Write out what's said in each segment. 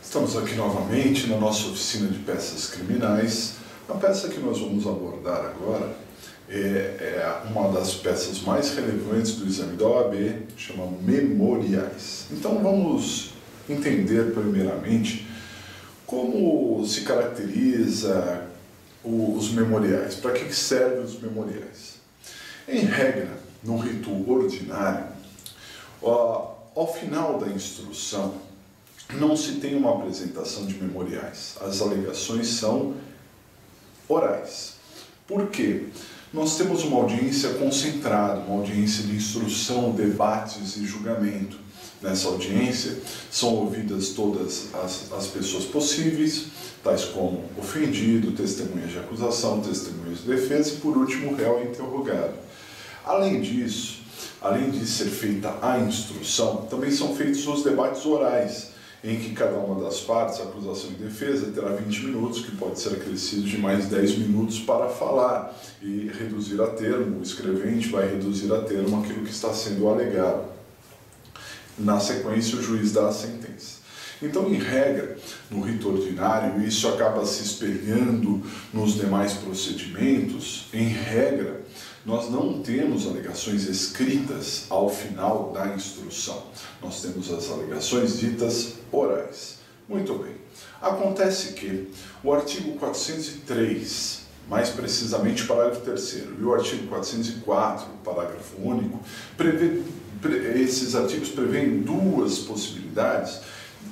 Estamos aqui novamente na nossa oficina de peças criminais. A peça que nós vamos abordar agora é uma das peças mais relevantes do exame da OAB, chama memoriais. Então vamos entender primeiramente como se caracteriza os memoriais, para que servem os memoriais. Em regra, no rito ordinário, ao final da instrução, não se tem uma apresentação de memoriais. As alegações são orais. Por quê? Nós temos uma audiência concentrada, uma audiência de instrução, debates e julgamento. Nessa audiência são ouvidas todas as pessoas possíveis, tais como ofendido, testemunhas de acusação, testemunhas de defesa e, por último, o réu interrogado. Além disso, além de ser feita a instrução, também são feitos os debates orais, em que cada uma das partes, acusação e defesa, terá 20 minutos, que pode ser acrescido de mais 10 minutos para falar e reduzir a termo. O escrevente vai reduzir a termo aquilo que está sendo alegado. Na sequência, o juiz dá a sentença. Então, em regra, no rito ordinário, isso acaba se espelhando nos demais procedimentos, em regra, nós não temos alegações escritas ao final da instrução. Nós temos as alegações ditas orais. Muito bem. Acontece que o artigo 403, mais precisamente o parágrafo 3º, e o artigo 404, parágrafo único, esses artigos prevêem duas possibilidades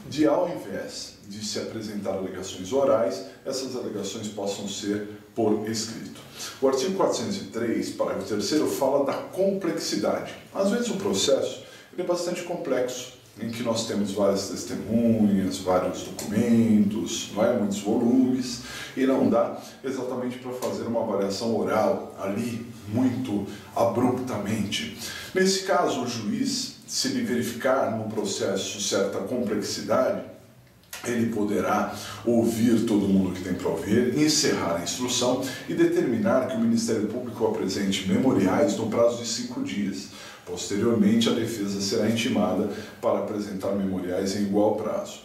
de, ao invés de se apresentar alegações orais, essas alegações possam ser por escrito. O artigo 403, parágrafo 3º, fala da complexidade. Às vezes o processo é bastante complexo, em que nós temos várias testemunhas, vários documentos, muitos volumes, e não dá exatamente para fazer uma avaliação oral ali, muito abruptamente. Nesse caso, o juiz, se ele verificar no processo certa complexidade, ele poderá ouvir todo mundo que tem para ouvir, encerrar a instrução e determinar que o Ministério Público apresente memoriais no prazo de 5 dias. Posteriormente, a defesa será intimada para apresentar memoriais em igual prazo.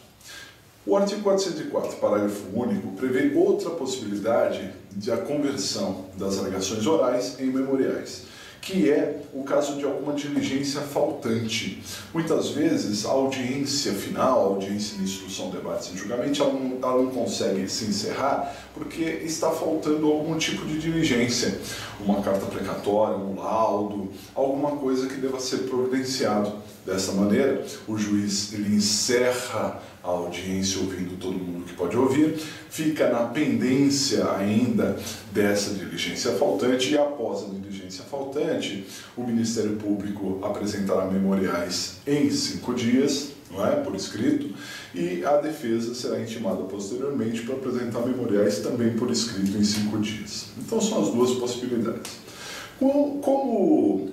O artigo 404, parágrafo único, prevê outra possibilidade de a conversão das alegações orais em memoriais, que é o caso de alguma diligência faltante. Muitas vezes, a audiência final, a audiência de instrução, debates e julgamento, ela não consegue se encerrar porque está faltando algum tipo de diligência, uma carta precatória, um laudo, alguma coisa que deva ser providenciado. Dessa maneira, o juiz ele encerra a audiência ouvindo todo mundo que pode ouvir, fica na pendência ainda dessa diligência faltante e após a diligência faltante, o Ministério Público apresentará memoriais em 5 dias, por escrito, e a defesa será intimada posteriormente para apresentar memoriais também por escrito em 5 dias. Então são as duas possibilidades. Como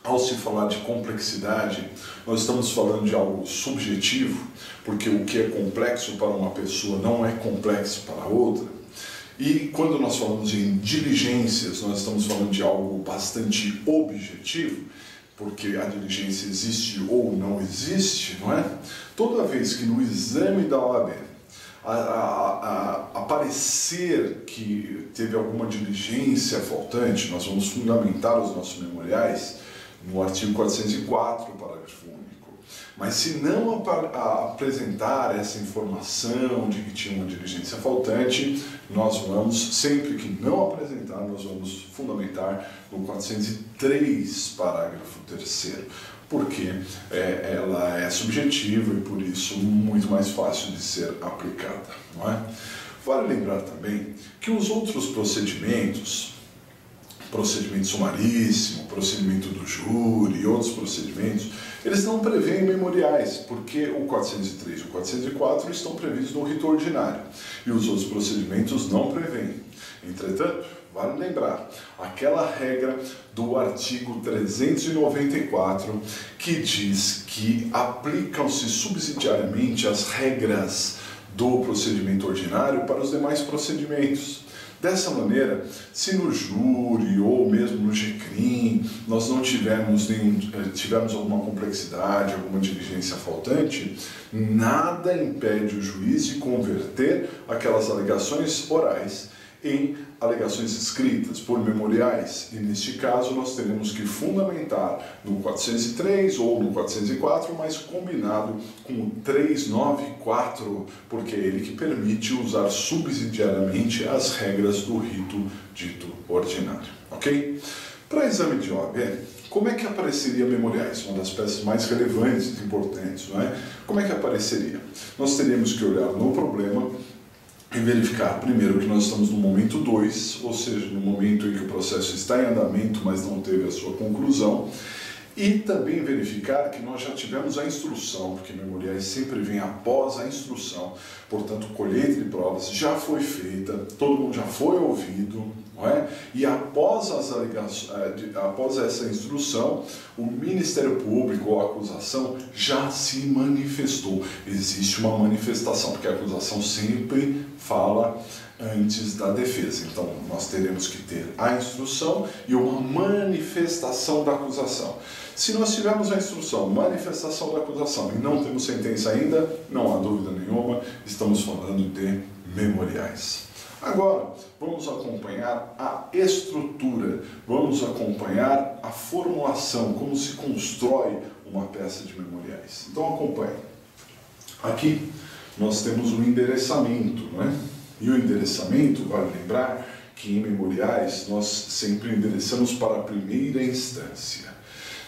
ao se falar de complexidade, nós estamos falando de algo subjetivo, porque o que é complexo para uma pessoa não é complexo para outra. E quando nós falamos em diligências, nós estamos falando de algo bastante objetivo, porque a diligência existe ou não existe, Toda vez que no exame da OAB aparecer que teve alguma diligência faltante, nós vamos fundamentar os nossos memoriais no artigo 404, parágrafo único. Mas se não apresentar essa informação de que tinha uma diligência faltante, nós vamos, sempre que não apresentar, nós vamos fundamentar no 403, parágrafo 3º, porque ela é subjetiva e por isso muito mais fácil de ser aplicada, Vale lembrar também que os outros procedimento sumaríssimo, procedimento do júri e outros procedimentos, eles não prevêem memoriais, porque o 403 e o 404 estão previstos no rito ordinário e os outros procedimentos não prevêem. Entretanto, vale lembrar aquela regra do artigo 394 que diz que aplicam-se subsidiariamente as regras do procedimento ordinário para os demais procedimentos. Dessa maneira, se no júri ou mesmo no GCRIM nós não tivemos alguma complexidade, alguma diligência faltante, nada impede o juiz de converter aquelas alegações orais em alegações escritas por memoriais, e neste caso nós teremos que fundamentar no 403 ou no 404, mas combinado com o 394, porque é ele que permite usar subsidiariamente as regras do rito dito ordinário, ok? Para exame de OAB, como é que apareceria memoriais? Uma das peças mais relevantes e importantes, não é? Como é que apareceria? Nós teríamos que olhar no problema e verificar, primeiro, que nós estamos no momento 2, ou seja, no momento em que o processo está em andamento, mas não teve a sua conclusão, e também verificar que nós já tivemos a instrução, porque memoriais sempre vem após a instrução, portanto, colheita de provas já foi feita, todo mundo já foi ouvido, não é? E após essa instrução, o Ministério Público ou a acusação já se manifestou. Existe uma manifestação, porque a acusação sempre fala antes da defesa. Então, nós teremos que ter a instrução e uma manifestação da acusação. Se nós tivermos a instrução, manifestação da acusação e não temos sentença ainda, não há dúvida nenhuma, estamos falando de memoriais. Agora, vamos acompanhar a estrutura, vamos acompanhar a formulação, como se constrói uma peça de memoriais. Então, acompanhe. Aqui, nós temos um endereçamento, não é? E o endereçamento, vale lembrar que em memoriais nós sempre endereçamos para a primeira instância.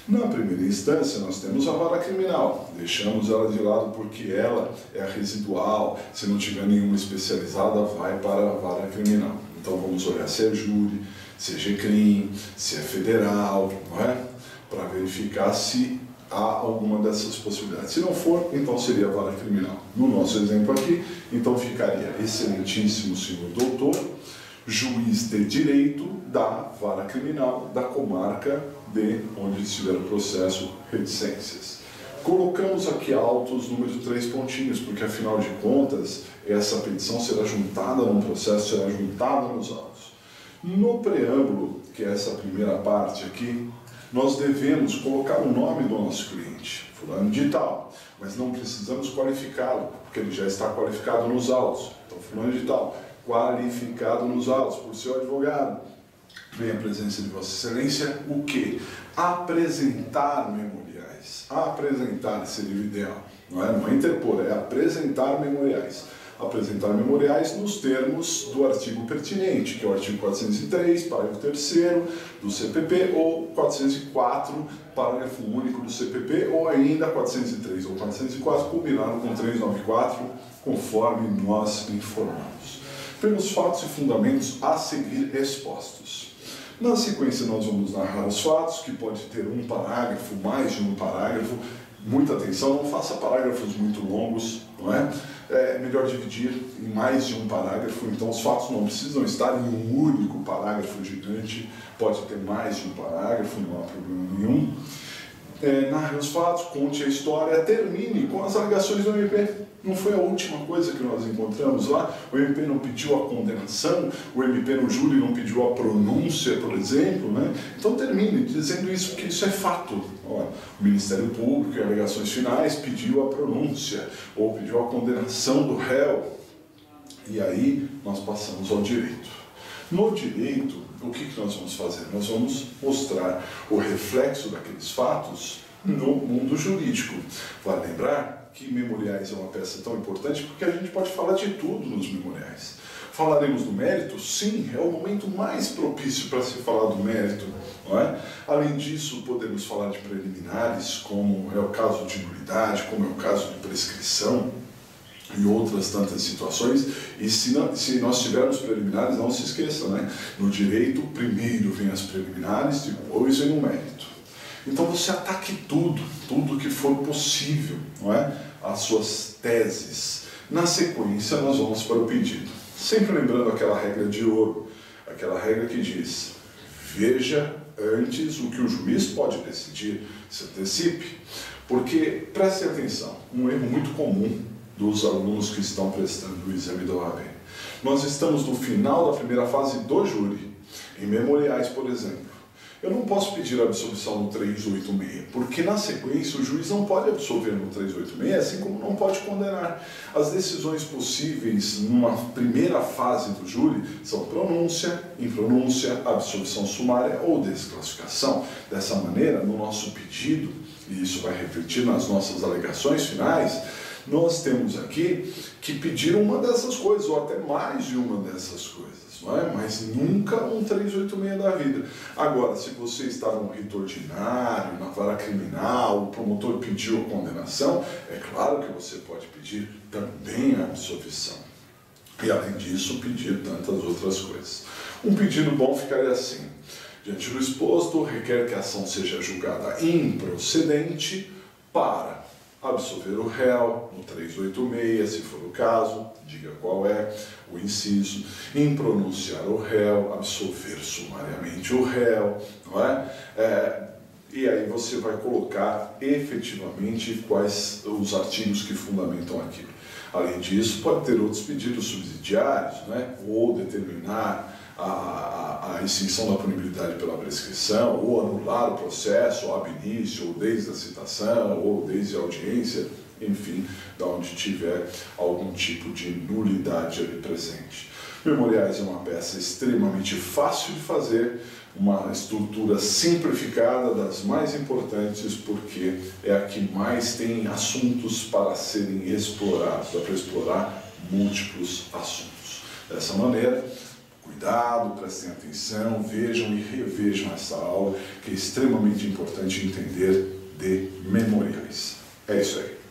Na primeira instância nós temos a vara criminal, deixamos ela de lado porque ela é a residual, se não tiver nenhuma especializada vai para a vara criminal. Então vamos olhar se é júri, se é GCRIM, se é federal, não é? Para verificar se há alguma dessas possibilidades. Se não for, então seria a vara criminal. No nosso exemplo aqui, então ficaria excelentíssimo senhor doutor, juiz de direito da vara criminal da comarca de onde estiver o processo, reticências. Colocamos aqui autos número 3 pontinhos, porque afinal de contas, essa petição será juntada num processo, será juntada nos autos. No preâmbulo, que é essa primeira parte aqui, nós devemos colocar o nome do nosso cliente, fulano de tal, mas não precisamos qualificá-lo, porque ele já está qualificado nos autos. Então, fulano de tal, qualificado nos autos por seu advogado. Vem a presença de Vossa Excelência, o quê? Apresentar memoriais. Apresentar seria o ideal. Não é interpor, é apresentar memoriais. Apresentar memoriais nos termos do artigo pertinente, que é o artigo 403, parágrafo 3º do CPP, ou 404, parágrafo único do CPP, ou ainda 403 ou 404, combinado com 394, conforme nós informamos. Pelos fatos e fundamentos a seguir expostos. Na sequência nós vamos narrar os fatos, que pode ter um parágrafo, mais de um parágrafo. Muita atenção, não faça parágrafos muito longos, não é? É melhor dividir em mais de um parágrafo, então os fatos não precisam estar em um único parágrafo gigante, pode ter mais de um parágrafo, não há problema nenhum. Narre os fatos, conte a história, termine com as alegações do MP. Não foi a última coisa que nós encontramos lá? O MP não pediu a condenação, o MP no júri não pediu a pronúncia, por exemplo, né? Então termine dizendo isso, porque isso é fato. O Ministério Público, em alegações finais, pediu a pronúncia, ou pediu a condenação do réu. E aí nós passamos ao direito. No direito, o que nós vamos fazer? Nós vamos mostrar o reflexo daqueles fatos no mundo jurídico. Vale lembrar que memoriais é uma peça tão importante porque a gente pode falar de tudo nos memoriais. Falaremos do mérito? Sim, é o momento mais propício para se falar do mérito, não é? Além disso, podemos falar de preliminares, como é o caso de nulidade, como é o caso de prescrição e outras tantas situações. E se nós tivermos preliminares, não se esqueça, né? No direito, primeiro vem as preliminares, depois vem o mérito. Então você ataque tudo que for possível, não é? As suas teses. Na sequência, nós vamos para o pedido. Sempre lembrando aquela regra de ouro, aquela regra que diz: veja antes o que o juiz pode decidir, se antecipe. Porque, preste atenção, um erro muito comum dos alunos que estão prestando o exame da OAB. Nós estamos no final da primeira fase do júri. Em memoriais, por exemplo, eu não posso pedir a absolvição no 386, porque na sequência o juiz não pode absolver no 386, assim como não pode condenar. As decisões possíveis numa primeira fase do júri são pronúncia, impronúncia, absolvição sumária ou desclassificação. Dessa maneira, no nosso pedido, e isso vai refletir nas nossas alegações finais, nós temos aqui que pedir uma dessas coisas, ou até mais de uma dessas coisas, não é? Mas nunca um 386 da vida. Agora, se você está num rito ordinário, na vara criminal, o promotor pediu a condenação, é claro que você pode pedir também a absolvição. E além disso, pedir tantas outras coisas. Um pedido bom ficaria assim: diante do exposto, requer que a ação seja julgada improcedente para absolver o réu, no 386, se for o caso, diga qual é o inciso, impronunciar o réu, absolver sumariamente o réu, não é? E aí você vai colocar efetivamente quais os artigos que fundamentam aquilo. Além disso, pode ter outros pedidos subsidiários, né? Ou determinar a extinção da punibilidade pela prescrição, ou anular o processo, ou ab início, ou desde a citação, ou desde a audiência, enfim, da onde tiver algum tipo de nulidade ali presente. Memoriais é uma peça extremamente fácil de fazer, uma estrutura simplificada, das mais importantes, porque é a que mais tem assuntos para serem explorados, dá para explorar múltiplos assuntos. Dessa maneira, cuidado, prestem atenção, vejam e revejam essa aula, que é extremamente importante entender de memoriais. É isso aí.